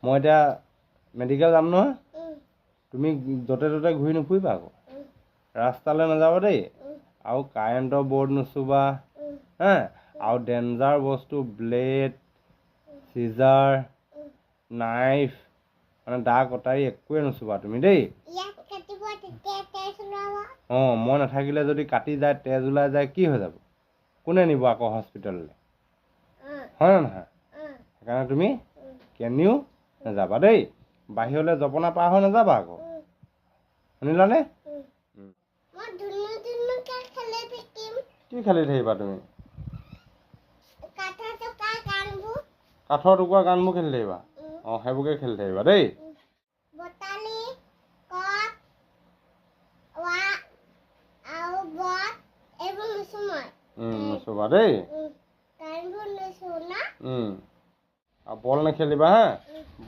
মই এতিয়া মেডিকেল যাম নহয় তুমি য'তে ত'তে ঘূৰি নুফুৰিবা আকৌ ৰাস্তালৈ নাযাবা দেই আৰু কাৰেণ্টৰ বৰ্ড নুচুবা হা আৰু ডেঞ্জাৰ বস্তু ব্লেড চিজাৰ নাইফ মানে দা কটাৰী একোৱে নুচুবা তুমি দেই অঁ মই নাথাকিলে যদি কাটি যায় তেজ ওলাই যায় কি হৈ যাব কোনে নিব আকৌ হস্পিটেললৈ হয় নে নহয় সেইকাৰণে তুমি কেনিও নাযাবা দেই বাহিৰলৈ জপনা পাৰ হৈ নাযাবা আকৌ শুনিলানে কি খেলি থাকিবা তুমি কাঠৰ টুকুৰা গানবোৰ খেলি থাকিবা অঁ সেইবোৰকে খেলি থাকিবা দেই নুচুবা দেই আৰু বল নেখেলিবা হা